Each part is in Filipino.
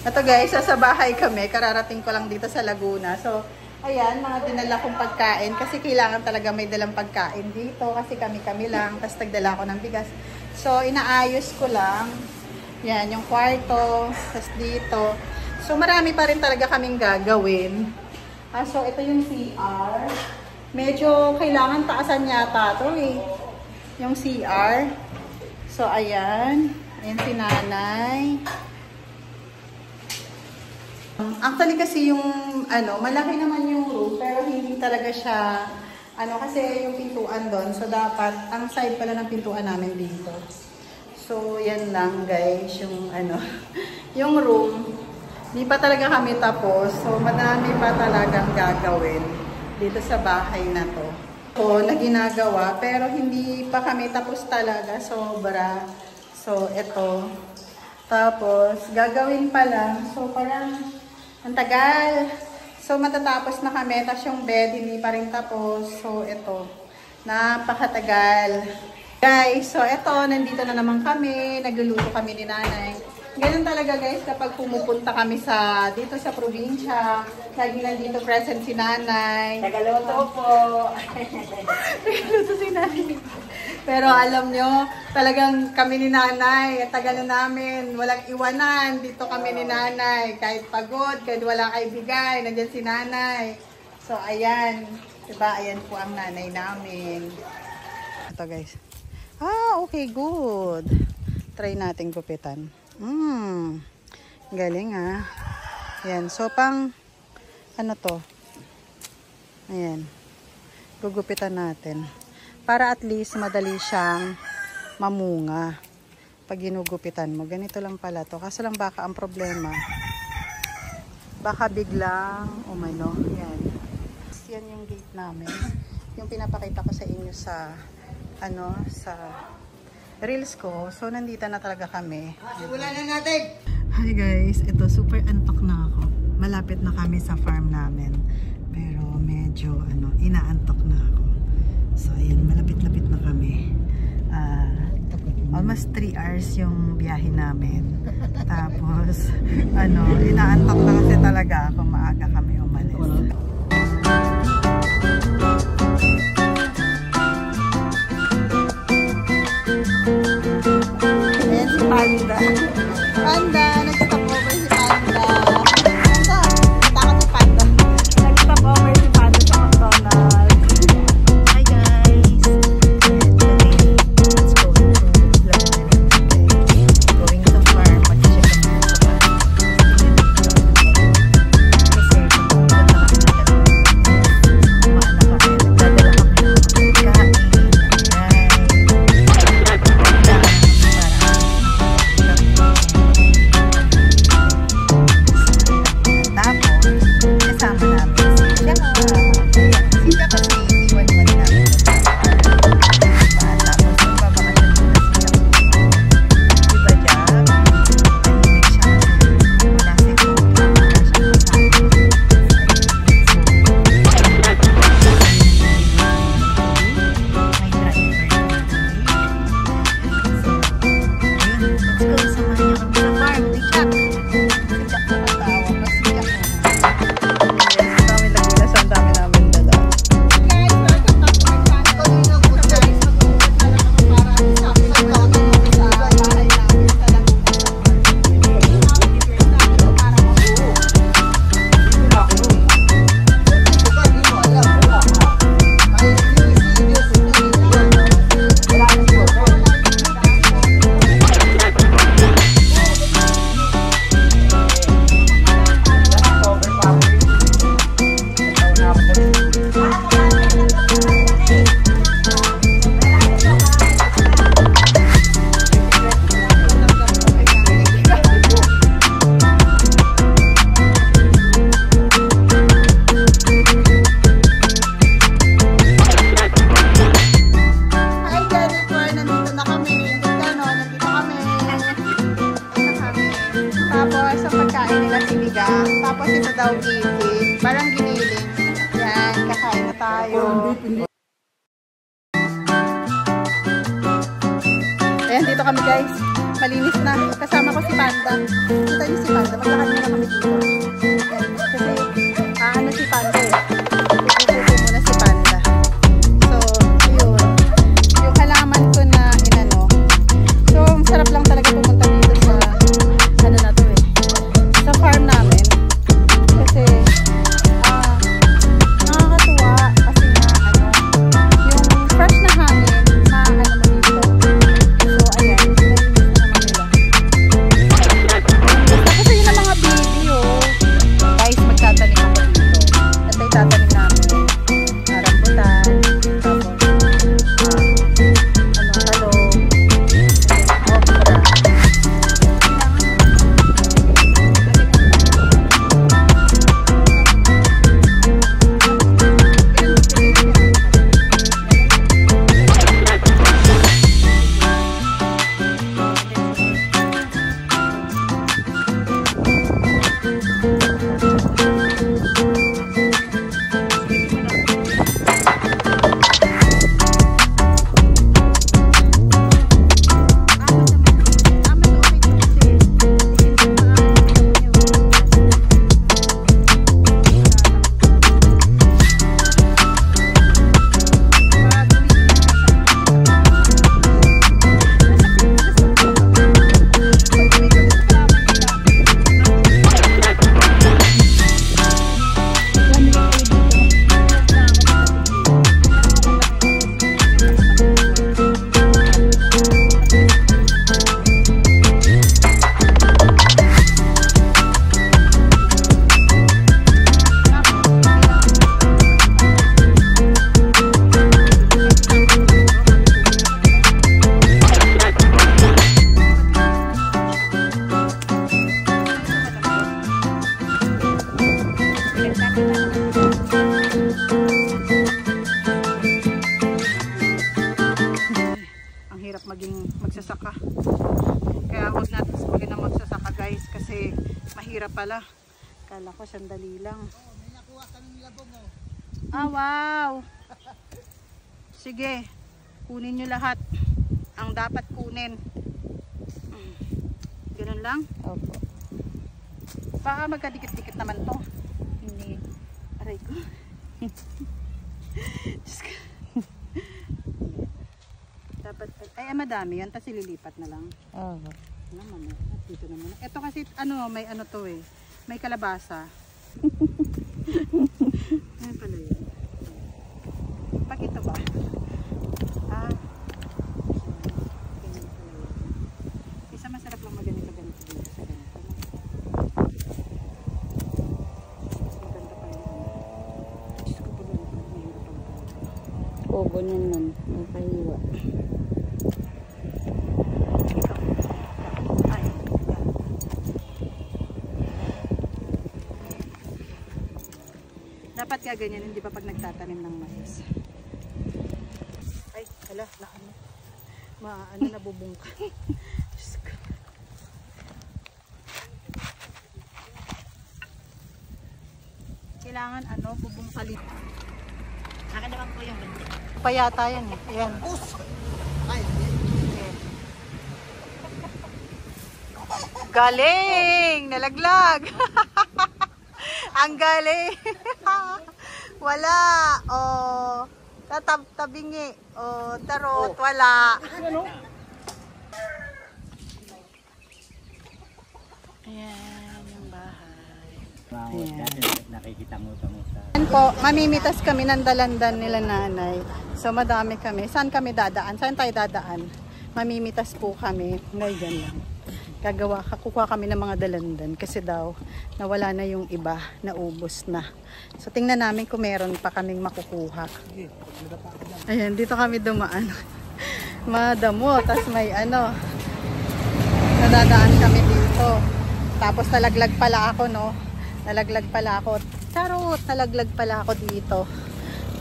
Ito guys, sa bahay kami. Kararating ko lang dito sa Laguna. So, ayan, mga dinala kong pagkain. Kasi kailangan talaga may dalang pagkain dito. Kasi kami-kami lang. Tapos nagdala ko ng bigas. So, inaayos ko lang. Yan, yung kwarto. Tapos dito. So, marami pa rin talaga kaming gagawin. So, ito yung CR. Medyo kailangan taasan yata ito eh. Yung CR. So, ayan. Ayan si nanay. Actually kasi yung malaki naman yung room pero hindi talaga siya kasi yung pintuan doon. So dapat ang side pala ng pintuan namin dito. So yan lang guys yung yung room. Di pa talaga kami tapos. So madami pa talagang gagawin dito sa bahay na to. So na ginagawa pero hindi pa kami tapos talaga, sobra. So ito. Tapos gagawin pa lang. So parang ang tagal. So, matatapos na kami. Tapos yung bed, hindi pa rin tapos. So, ito. Napakatagal. Guys, so ito, nandito na naman kami. Nagluluto kami ni nanay. Ganun talaga guys, kapag pumupunta kami dito sa probinsya. Lagi nandito present si nanay. Tagaluto po. Tagaluto si nanay. Pero alam nyo, talagang kami ni nanay, tagal na namin, walang iwanan, dito kami ni nanay, kahit pagod, kahit wala kaibigay, nandyan si nanay. So ayan, diba, ayan po ang nanay namin. Ito guys. Okay, good. Try natin gupitan. Galing Ayan, so pang, to? Ayan, gugupitan natin. Para at least madali siyang mamunga pag ginugupitan mo. Ganito lang pala to. Kaso lang baka ang problema, baka biglang umano. Yan. Yan yung gate namin. Yung pinapakita ko sa inyo sa sa reels ko. So nandito na talaga kami. Simulan na natin. Hi guys, ito super antok na ako. Malapit na kami sa farm namin. Pero medyo inaantok na ako. So, ayan, malapit-lapit na kami. Almost 3 hours yung biyahe namin. Tapos, inaantok na kasi talaga ako. Maaga kami umalis. Ayan si Panda. Panda, nag-stop over si Panda. Panda, takot si Panda. Nag-stop over si Panda sa McDonald's. daw gilid. Parang giniling. Yan, kakain na tayo. Ayan, dito kami guys. malinis na. Kasama ko si Panda. Kita niyo si Panda. Maglakad muna kami dito. Kasi, ano si Panda eh. Pupupo muna si Panda. So, yun. Yung halaman ko na inano. So, sarap lang talaga pumunta dito sa, ano na to eh. Sa farm namin. Kasi, nakakatuwa. Kasi nga, ano, yung fresh na hangin na ano mo dito. So, ayan. Tapos yun ang mga video. Guys, magtatanim ako dito. At may tatanim namin. Rambutan. Tapos, talong. Okra. Magsasaka. Kaya huwag natin sabihin na magsasaka guys kasi mahirap pala. Kala ko sandali lang. May nakuha kaming labong oh. Ah, wow! Sige, kunin nyo lahat ang dapat kunin. Ganun lang? Opo. Baka magkadikit-dikit naman to. Hindi. Aray ko. Diyos ko. Dapat, ay madami yan, tapos ililipat na lang. Oo. Naman, dito na muna. Ito kasi, ano, may ano to eh. May kalabasa. Ayan pala yun. Pag ito ba? Ah. Ganyan pala yun. Isa masarap lang maganito dito sa ganito. Maganda pa yun. Diyos ko po lang, mahirap ang talaga. Oo, ganyan man. Nakahiwa. Dapat ka ganyan, hindi pa pag nagtatanim ng mais. Ay, hala, na ano. Ano, nabubungka. Diyos ko. Kailangan, ano, bubungkalit. Akin naman po yung bindi. Payata yan eh. Ayan. Ay, Okay. Galing! Nalaglag! Ang galing! Wala! Oh, tabingi. Oh, tarot. Wala. Ayan yung bahay. Ayan. Nakikita mo sa Ayan po, mamimitas kami ng dalandan nila nanay. So madami kami. Saan kami dadaan? Saan tayo dadaan? Mamimitas po kami. Ngayon lang. Kukuha kami ng mga dalandan kasi daw nawala na yung iba, naubos na. So tingnan namin kung meron pa kaming makukuha. Ayan, dito kami dumaan. Madamo, tas may ano, nadadaan kami dito. Tapos nalaglag pala ako, no? Nalaglag pala ako. Charot, nalaglag pala ako dito.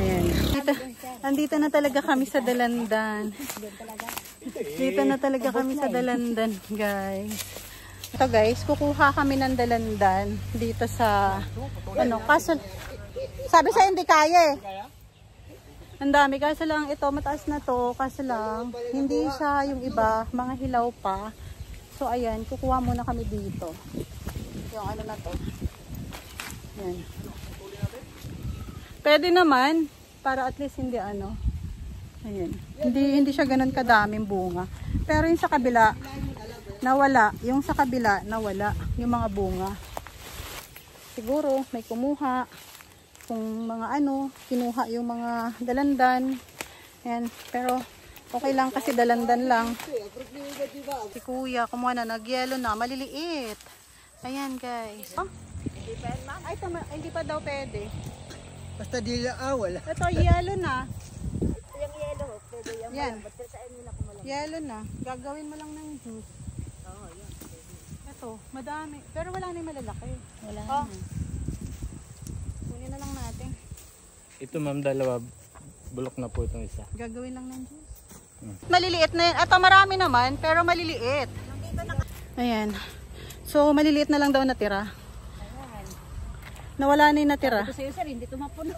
Ayan. Andito na talaga kami sa dalandan. Dito na talaga kami sa dalandan, guys. Ito guys, kukuha kami ng dalandan dito sa ano, kaso sabi sa hindi kaya eh. Ang dami, kaso lang ito mataas na to, kaso lang hindi siya yung iba, mga hilaw pa. So ayan, kukuha muna kami dito. Yung ano na to. Yan. Pwede naman, para at least hindi ano. Ayan. Hindi siya ganun kadaming bunga. Pero yung sa kabila, nawala. Yung sa kabila, nawala. Yung mga bunga. Siguro, may kumuha. Kung mga ano, kinuha yung mga dalandan. Ayan. Pero, okay lang kasi dalandan lang. Si kuya, kumuha na, nag-yellow na, maliliit. Ayan guys. Oh? Ay, hindi pa daw pwede. Basta di wala. Ito, yellow na. Yung yellow, pwede yung Yan. malambot. Pero sa inyo na kumalang. Yellow na. Gagawin mo lang ng juice. Oo, yan. Ito, madami. Pero wala na yung malalaki. Wala Oh. na. Kunin na lang natin. Ito ma'am, dalawa. Bulok na po itong isa. Gagawin lang ng juice. Maliliit na yan. Ito marami naman, pero maliliit. Ayan. So, maliliit na lang daw natira. Nawala na yung natira. Ito sa'yo sir, hindi ito mapuno.